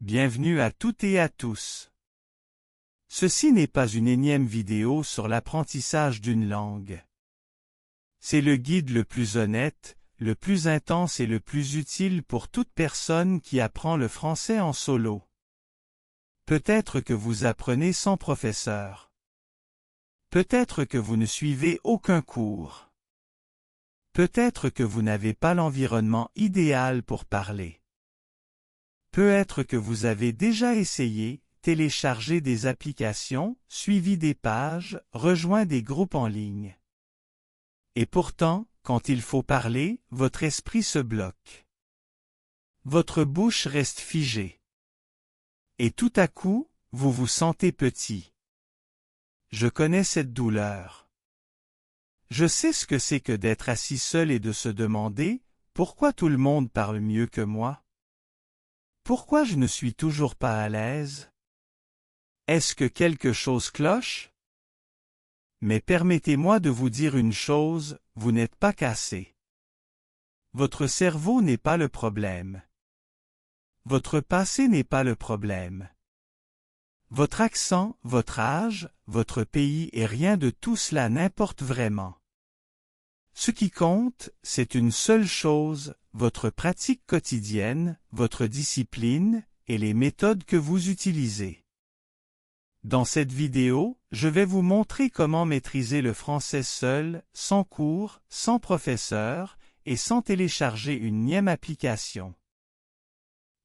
Bienvenue à toutes et à tous. Ceci n'est pas une énième vidéo sur l'apprentissage d'une langue. C'est le guide le plus honnête, le plus intense et le plus utile pour toute personne qui apprend le français en solo. Peut-être que vous apprenez sans professeur. Peut-être que vous ne suivez aucun cours. Peut-être que vous n'avez pas l'environnement idéal pour parler. Peut-être que vous avez déjà essayé, téléchargé des applications, suivi des pages, rejoint des groupes en ligne. Et pourtant, quand il faut parler, votre esprit se bloque. Votre bouche reste figée. Et tout à coup, vous vous sentez petit. Je connais cette douleur. Je sais ce que c'est que d'être assis seul et de se demander « Pourquoi tout le monde parle mieux que moi ?» Pourquoi je ne suis toujours pas à l'aise? Est-ce que quelque chose cloche? Mais permettez-moi de vous dire une chose, vous n'êtes pas cassé. Votre cerveau n'est pas le problème. Votre passé n'est pas le problème. Votre accent, votre âge, votre pays et rien de tout cela n'importe vraiment. Ce qui compte, c'est une seule chose, votre pratique quotidienne, votre discipline, et les méthodes que vous utilisez. Dans cette vidéo, je vais vous montrer comment maîtriser le français seul, sans cours, sans professeur, et sans télécharger une nième application.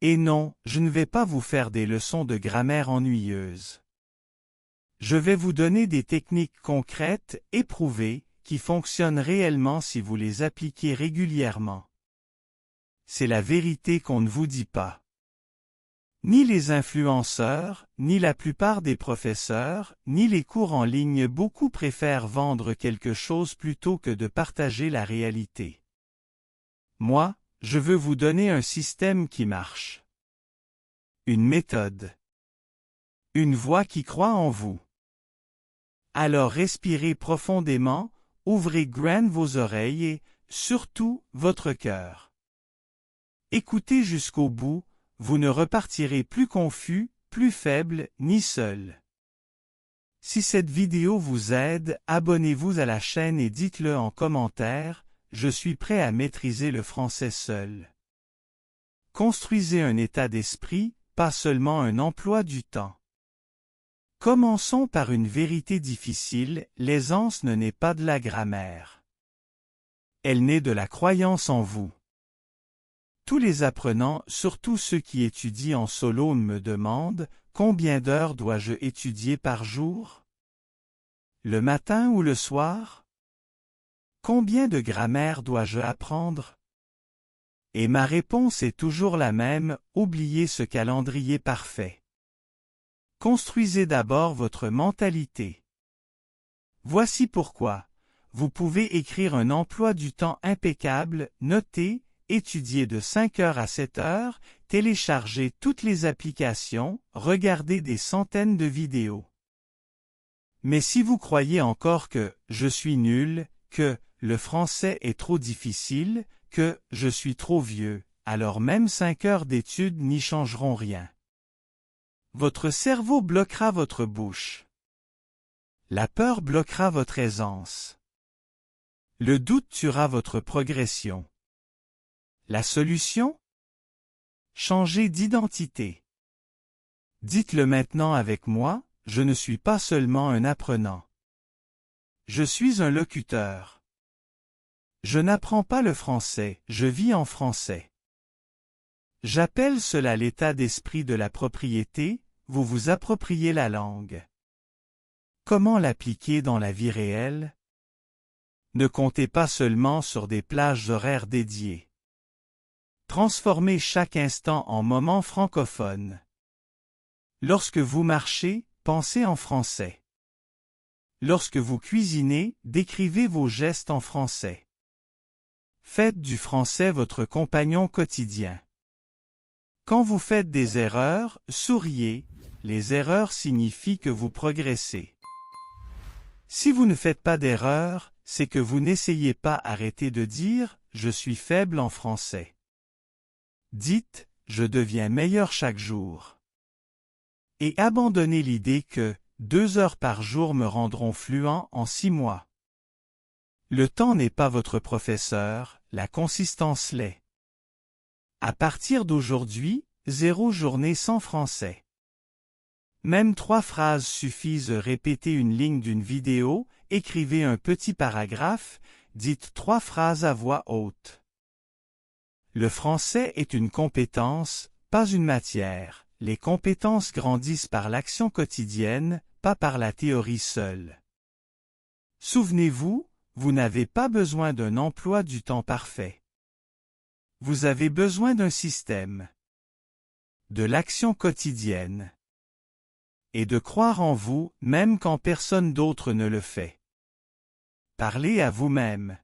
Et non, je ne vais pas vous faire des leçons de grammaire ennuyeuses. Je vais vous donner des techniques concrètes, éprouvées, qui fonctionnent réellement si vous les appliquez régulièrement. C'est la vérité qu'on ne vous dit pas. Ni les influenceurs, ni la plupart des professeurs, ni les cours en ligne beaucoup préfèrent vendre quelque chose plutôt que de partager la réalité. Moi, je veux vous donner un système qui marche. Une méthode. Une voix qui croit en vous. Alors respirez profondément, ouvrez grand vos oreilles et, surtout, votre cœur. Écoutez jusqu'au bout, vous ne repartirez plus confus, plus faible, ni seul. Si cette vidéo vous aide, abonnez-vous à la chaîne et dites-le en commentaire, je suis prêt à maîtriser le français seul. Construisez un état d'esprit, pas seulement un emploi du temps. Commençons par une vérité difficile, l'aisance ne naît pas de la grammaire. Elle naît de la croyance en vous. Tous les apprenants, surtout ceux qui étudient en solo, me demandent « Combien d'heures dois-je étudier par jour? Le matin ou le soir? Combien de grammaire dois-je apprendre ?» Et ma réponse est toujours la même, oubliez ce calendrier parfait. Construisez d'abord votre mentalité. Voici pourquoi. Vous pouvez écrire un emploi du temps impeccable, noter, étudier de 5 heures à 7 heures, télécharger toutes les applications, regarder des centaines de vidéos. Mais si vous croyez encore que « je suis nul », que « le français est trop difficile », que « je suis trop vieux », alors même 5 heures d'études n'y changeront rien. Votre cerveau bloquera votre bouche. La peur bloquera votre aisance. Le doute tuera votre progression. La solution? Changez d'identité. Dites-le maintenant avec moi, je ne suis pas seulement un apprenant. Je suis un locuteur. Je n'apprends pas le français, je vis en français. J'appelle cela l'état d'esprit de la propriété, vous vous appropriez la langue. Comment l'appliquer dans la vie réelle? Ne comptez pas seulement sur des plages horaires dédiées. Transformez chaque instant en moment francophone. Lorsque vous marchez, pensez en français. Lorsque vous cuisinez, décrivez vos gestes en français. Faites du français votre compagnon quotidien. Quand vous faites des erreurs, souriez, les erreurs signifient que vous progressez. Si vous ne faites pas d'erreurs, c'est que vous n'essayez pas. Arrêtez de dire « je suis faible en français ». Dites je deviens meilleur chaque jour. Et abandonnez l'idée que 2 heures par jour me rendront fluent en 6 mois. Le temps n'est pas votre professeur, la consistance l'est. À partir d'aujourd'hui, 0 journée sans français. Même 3 phrases suffisent. Répétez une ligne d'une vidéo, écrivez un petit paragraphe, dites 3 phrases à voix haute. Le français est une compétence, pas une matière. Les compétences grandissent par l'action quotidienne, pas par la théorie seule. Souvenez-vous, vous n'avez pas besoin d'un emploi du temps parfait. Vous avez besoin d'un système, de l'action quotidienne, et de croire en vous, même quand personne d'autre ne le fait. Parlez à vous-même.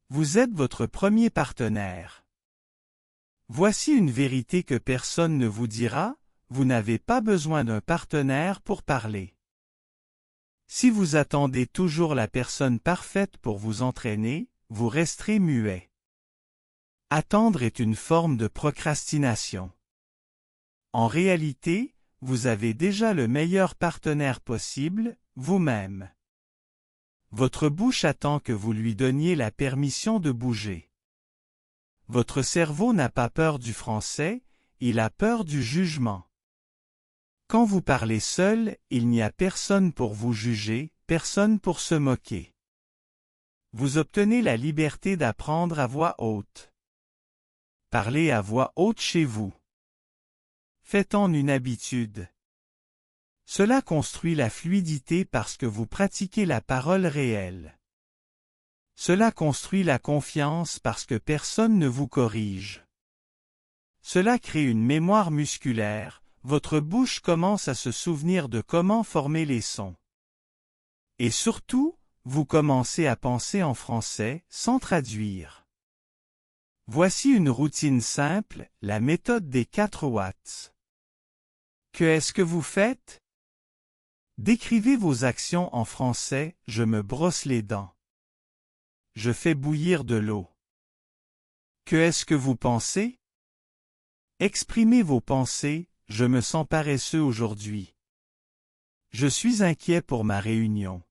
Vous êtes votre premier partenaire. Voici une vérité que personne ne vous dira, vous n'avez pas besoin d'un partenaire pour parler. Si vous attendez toujours la personne parfaite pour vous entraîner, vous resterez muet. Attendre est une forme de procrastination. En réalité, vous avez déjà le meilleur partenaire possible, vous-même. Votre bouche attend que vous lui donniez la permission de bouger. Votre cerveau n'a pas peur du français, il a peur du jugement. Quand vous parlez seul, il n'y a personne pour vous juger, personne pour se moquer. Vous obtenez la liberté d'apprendre à voix haute. Parlez à voix haute chez vous. Faites-en une habitude. Cela construit la fluidité parce que vous pratiquez la parole réelle. Cela construit la confiance parce que personne ne vous corrige. Cela crée une mémoire musculaire, votre bouche commence à se souvenir de comment former les sons. Et surtout, vous commencez à penser en français sans traduire. Voici une routine simple, la méthode des 4 watts. Que est-ce que vous faites? Décrivez vos actions en français, je me brosse les dents. Je fais bouillir de l'eau. Que est-ce que vous pensez? Exprimez vos pensées, je me sens paresseux aujourd'hui. Je suis inquiet pour ma réunion.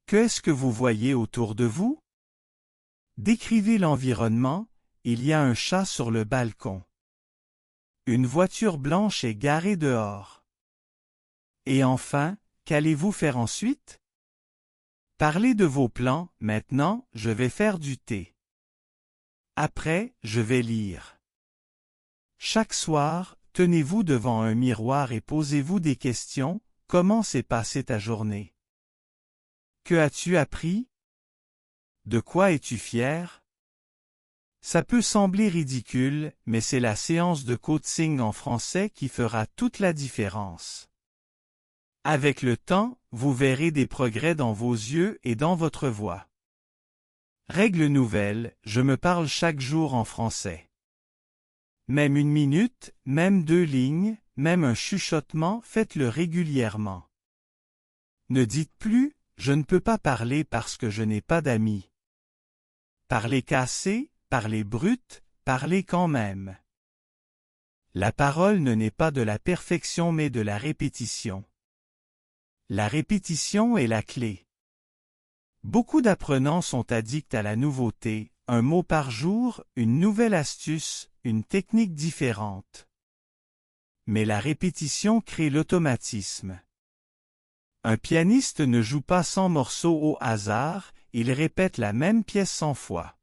Que est-ce que vous voyez autour de vous? Décrivez l'environnement, il y a un chat sur le balcon. Une voiture blanche est garée dehors. Et enfin, qu'allez-vous faire ensuite? Parlez de vos plans, maintenant, je vais faire du thé. Après, je vais lire. Chaque soir, tenez-vous devant un miroir et posez-vous des questions, comment s'est passée ta journée? Que as-tu appris? De quoi es-tu fier? Ça peut sembler ridicule, mais c'est la séance de coaching en français qui fera toute la différence. Avec le temps, vous verrez des progrès dans vos yeux et dans votre voix. Règle nouvelle, je me parle chaque jour en français. Même 1 minute, même 2 lignes, même un chuchotement, faites-le régulièrement. Ne dites plus, je ne peux pas parler parce que je n'ai pas d'amis. Parlez cassé, parlez brut, parlez quand même. La parole ne naît pas de la perfection mais de la répétition. La répétition est la clé. Beaucoup d'apprenants sont addicts à la nouveauté, un mot par jour, une nouvelle astuce, une technique différente. Mais la répétition crée l'automatisme. Un pianiste ne joue pas 100 morceaux au hasard, il répète la même pièce 100 fois.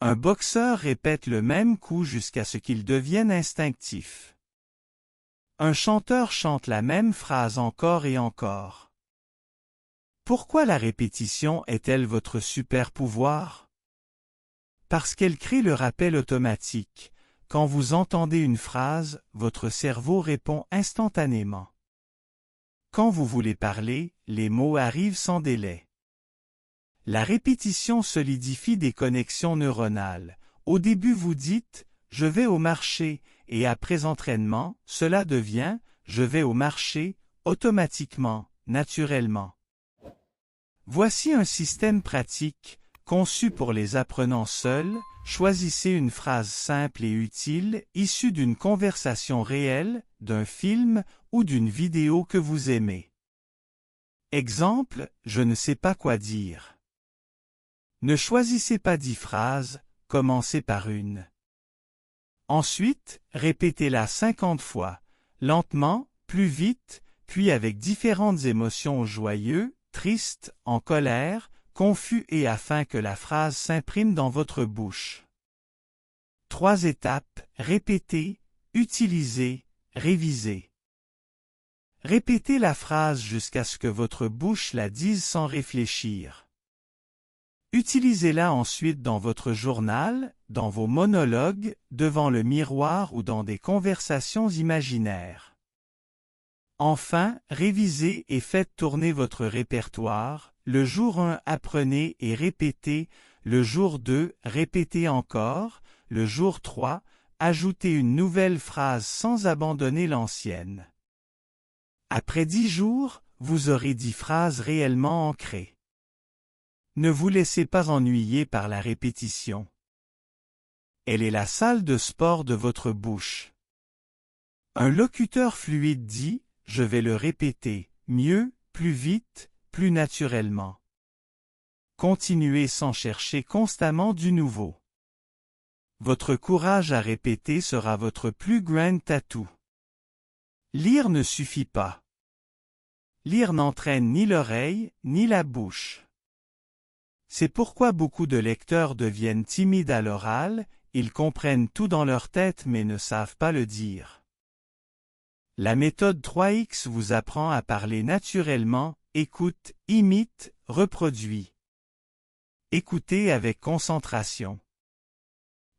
Un boxeur répète le même coup jusqu'à ce qu'il devienne instinctif. Un chanteur chante la même phrase encore et encore. Pourquoi la répétition est-elle votre super pouvoir? Parce qu'elle crée le rappel automatique. Quand vous entendez une phrase, votre cerveau répond instantanément. Quand vous voulez parler, les mots arrivent sans délai. La répétition solidifie des connexions neuronales. Au début vous dites « je vais au marché » et après entraînement, cela devient « je vais au marché » automatiquement, naturellement. Voici un système pratique, conçu pour les apprenants seuls, choisissez une phrase simple et utile, issue d'une conversation réelle, d'un film ou d'une vidéo que vous aimez. Exemple, je ne sais pas quoi dire. Ne choisissez pas 10 phrases, commencez par une. Ensuite, répétez-la 50 fois, lentement, plus vite, puis avec différentes émotions joyeux, tristes, en colère, confus et afin que la phrase s'imprime dans votre bouche. 3 étapes, répétez, utilisez, révisez. Répétez la phrase jusqu'à ce que votre bouche la dise sans réfléchir. Utilisez-la ensuite dans votre journal, dans vos monologues, devant le miroir ou dans des conversations imaginaires. Enfin, révisez et faites tourner votre répertoire. Le jour 1, apprenez et répétez. Le jour 2, répétez encore. Le jour 3, ajoutez une nouvelle phrase sans abandonner l'ancienne. Après 10 jours, vous aurez 10 phrases réellement ancrées. Ne vous laissez pas ennuyer par la répétition. Elle est la salle de sport de votre bouche. Un locuteur fluide dit « Je vais le répéter, mieux, plus vite, plus naturellement ». Continuez sans chercher constamment du nouveau. Votre courage à répéter sera votre plus grand atout. Lire ne suffit pas. Lire n'entraîne ni l'oreille, ni la bouche. C'est pourquoi beaucoup de lecteurs deviennent timides à l'oral, ils comprennent tout dans leur tête mais ne savent pas le dire. La méthode 3X vous apprend à parler naturellement, écoute, imite, reproduit. Écoutez avec concentration.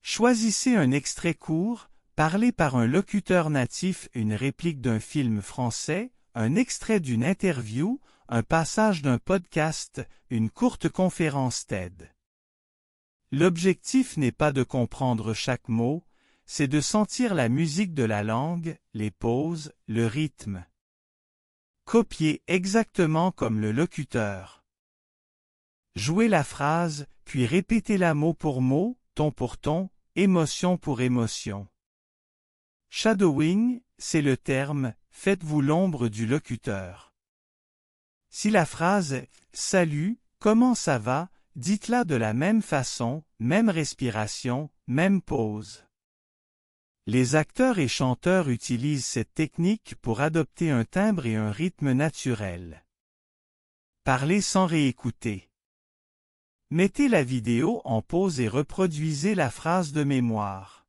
Choisissez un extrait court, parlé par un locuteur natif, une réplique d'un film français, un extrait d'une interview, un passage d'un podcast, une courte conférence TED. L'objectif n'est pas de comprendre chaque mot, c'est de sentir la musique de la langue, les pauses, le rythme. Copiez exactement comme le locuteur. Jouez la phrase, puis répétez-la mot pour mot, ton pour ton, émotion pour émotion. Shadowing, c'est le terme, faites-vous l'ombre du locuteur. Si la phrase est « Salut, comment ça va ?» dites-la de la même façon, même respiration, même pause. Les acteurs et chanteurs utilisent cette technique pour adopter un timbre et un rythme naturel. Parlez sans réécouter. Mettez la vidéo en pause et reproduisez la phrase de mémoire.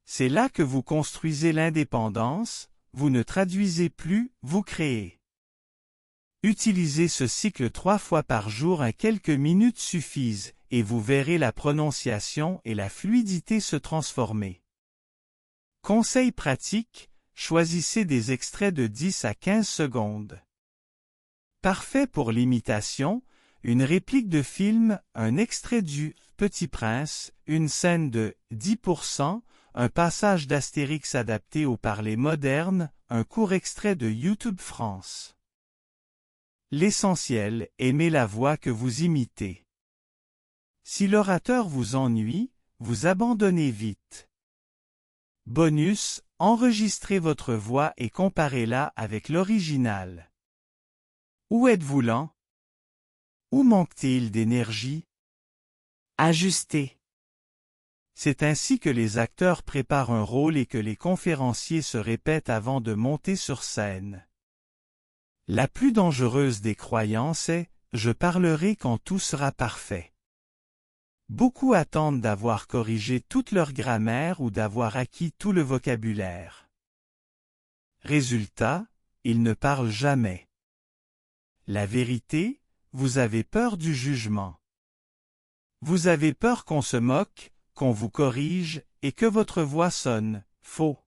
C'est là que vous construisez l'indépendance, vous ne traduisez plus, vous créez. Utilisez ce cycle 3 fois par jour, à quelques minutes suffisent, et vous verrez la prononciation et la fluidité se transformer. Conseil pratique, choisissez des extraits de 10 à 15 secondes. Parfait pour l'imitation, une réplique de film, un extrait du Petit Prince, une scène de 10%, un passage d'Astérix adapté au parler moderne, un court extrait de YouTube France. L'essentiel, aimez la voix que vous imitez. Si l'orateur vous ennuie, vous abandonnez vite. Bonus, enregistrez votre voix et comparez-la avec l'original. Où êtes-vous lent? Où manque-t-il d'énergie? Ajustez. C'est ainsi que les acteurs préparent un rôle et que les conférenciers se répètent avant de monter sur scène. La plus dangereuse des croyances est « je parlerai quand tout sera parfait ». Beaucoup attendent d'avoir corrigé toute leur grammaire ou d'avoir acquis tout le vocabulaire. Résultat, ils ne parlent jamais. La vérité, vous avez peur du jugement. Vous avez peur qu'on se moque, qu'on vous corrige et que votre voix sonne faux.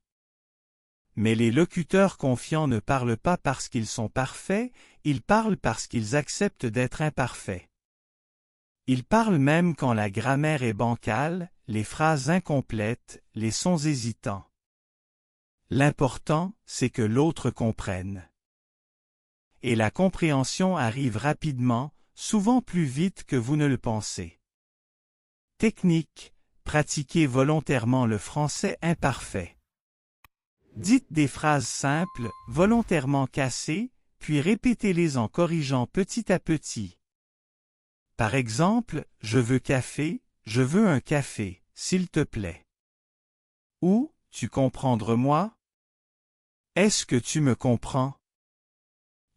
Mais les locuteurs confiants ne parlent pas parce qu'ils sont parfaits, ils parlent parce qu'ils acceptent d'être imparfaits. Ils parlent même quand la grammaire est bancale, les phrases incomplètes, les sons hésitants. L'important, c'est que l'autre comprenne. Et la compréhension arrive rapidement, souvent plus vite que vous ne le pensez. Technique: pratiquez volontairement le français imparfait. Dites des phrases simples, volontairement cassées, puis répétez-les en corrigeant petit à petit. Par exemple, je veux café, je veux un café, s'il te plaît. Ou, tu comprendre-moi? Est-ce que tu me comprends?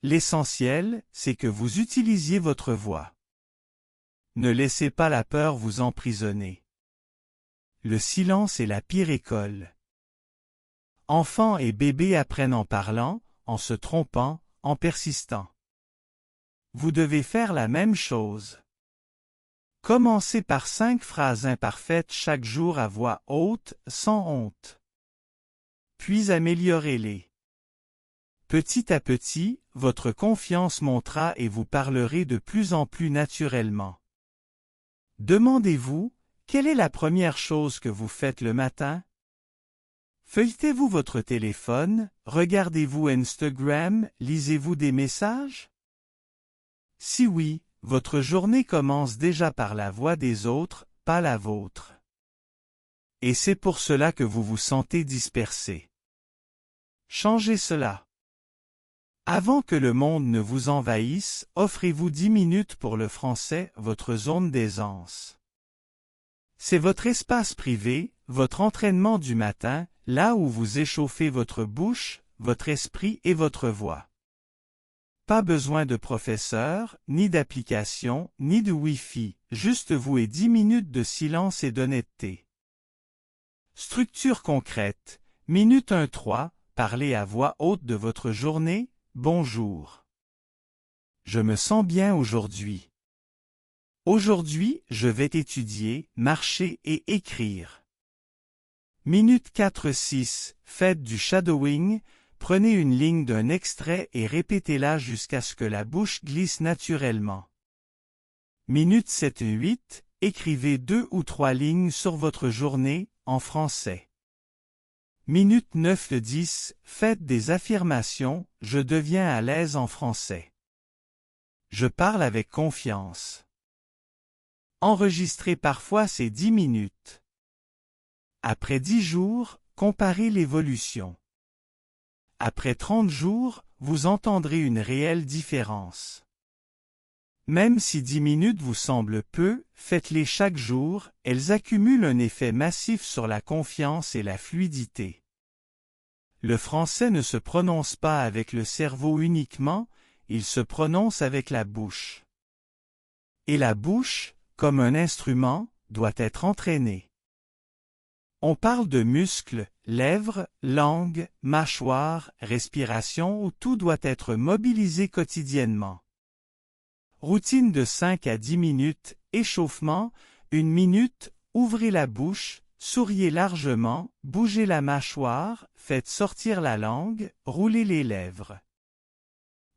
L'essentiel, c'est que vous utilisiez votre voix. Ne laissez pas la peur vous emprisonner. Le silence est la pire école. Enfants et bébés apprennent en parlant, en se trompant, en persistant. Vous devez faire la même chose. Commencez par 5 phrases imparfaites chaque jour à voix haute, sans honte. Puis améliorez-les. Petit à petit, votre confiance montera et vous parlerez de plus en plus naturellement. Demandez-vous, quelle est la première chose que vous faites le matin? Feuilletez-vous votre téléphone, regardez-vous Instagram, lisez-vous des messages? Si oui, votre journée commence déjà par la voix des autres, pas la vôtre. Et c'est pour cela que vous vous sentez dispersé. Changez cela. Avant que le monde ne vous envahisse, offrez-vous 10 minutes pour le français, votre zone d'aisance. C'est votre espace privé, votre entraînement du matin, là où vous échauffez votre bouche, votre esprit et votre voix. Pas besoin de professeur, ni d'application, ni de Wi-Fi, juste vous et 10 minutes de silence et d'honnêteté. Structure concrète. Minute 1-3, parlez à voix haute de votre journée, bonjour. Je me sens bien aujourd'hui. Aujourd'hui, je vais étudier, marcher et écrire. Minute 4-6, faites du shadowing. Prenez une ligne d'un extrait et répétez-la jusqu'à ce que la bouche glisse naturellement. Minute 7-8, écrivez 2 ou 3 lignes sur votre journée, en français. Minute 9-10, faites des affirmations, je deviens à l'aise en français. Je parle avec confiance. Enregistrez parfois ces 10 minutes. Après 10 jours, comparez l'évolution. Après 30 jours, vous entendrez une réelle différence. Même si 10 minutes vous semblent peu, faites-les chaque jour, elles accumulent un effet massif sur la confiance et la fluidité. Le français ne se prononce pas avec le cerveau uniquement, il se prononce avec la bouche. Et la bouche, comme un instrument, doit être entraînée. On parle de muscles, lèvres, langue, mâchoire, respiration où tout doit être mobilisé quotidiennement. Routine de 5 à 10 minutes, échauffement, 1 minute, ouvrez la bouche, souriez largement, bougez la mâchoire, faites sortir la langue, roulez les lèvres.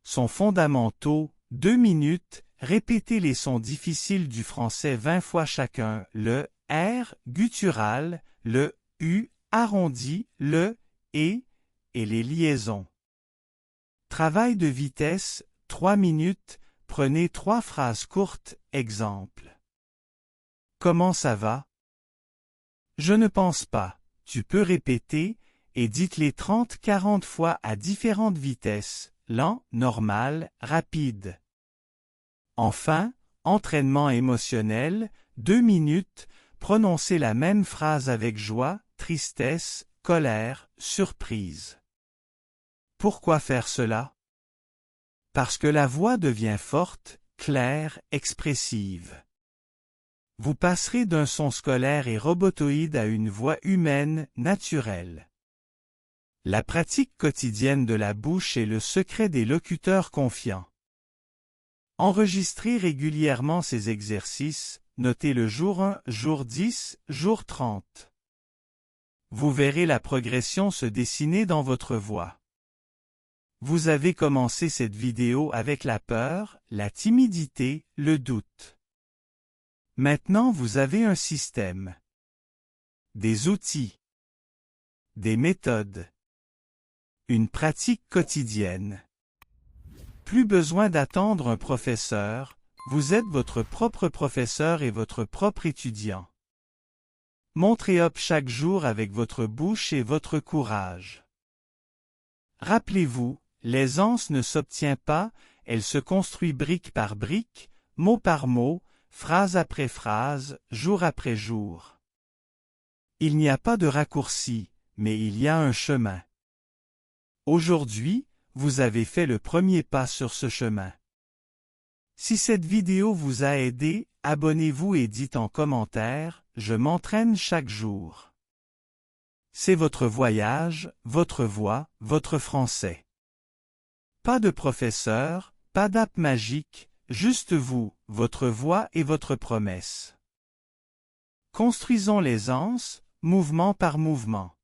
Sons fondamentaux, 2 minutes, répétez les sons difficiles du français 20 fois chacun, le R guttural, le U arrondi, le et les liaisons. Travail de vitesse, 3 minutes, prenez 3 phrases courtes, exemple. Comment ça va? Je ne pense pas, tu peux répéter, et dites-les 30-40 fois à différentes vitesses, lent, normal, rapide. Enfin, entraînement émotionnel, 2 minutes, prononcez la même phrase avec joie, tristesse, colère, surprise. Pourquoi faire cela? Parce que la voix devient forte, claire, expressive. Vous passerez d'un son scolaire et robotoïde à une voix humaine, naturelle. La pratique quotidienne de la bouche est le secret des locuteurs confiants. Enregistrez régulièrement ces exercices, notez le jour 1, jour 10, jour 30. Vous verrez la progression se dessiner dans votre voix. Vous avez commencé cette vidéo avec la peur, la timidité, le doute. Maintenant vous avez un système. Des outils. Des méthodes. Une pratique quotidienne. Plus besoin d'attendre un professeur, Vous êtes votre propre professeur et votre propre étudiant. Montrez up chaque jour avec votre bouche et votre courage. Rappelez-vous, l'aisance ne s'obtient pas, elle se construit brique par brique, mot par mot, phrase après phrase, jour après jour. Il n'y a pas de raccourci, mais il y a un chemin. Aujourd'hui, vous avez fait le premier pas sur ce chemin. Si cette vidéo vous a aidé, abonnez-vous et dites en commentaire « Je m'entraîne chaque jour ». C'est votre voyage, votre voix, votre français. Pas de professeur, pas d'app magique, juste vous, votre voix et votre promesse. Construisons l'aisance, mouvement par mouvement.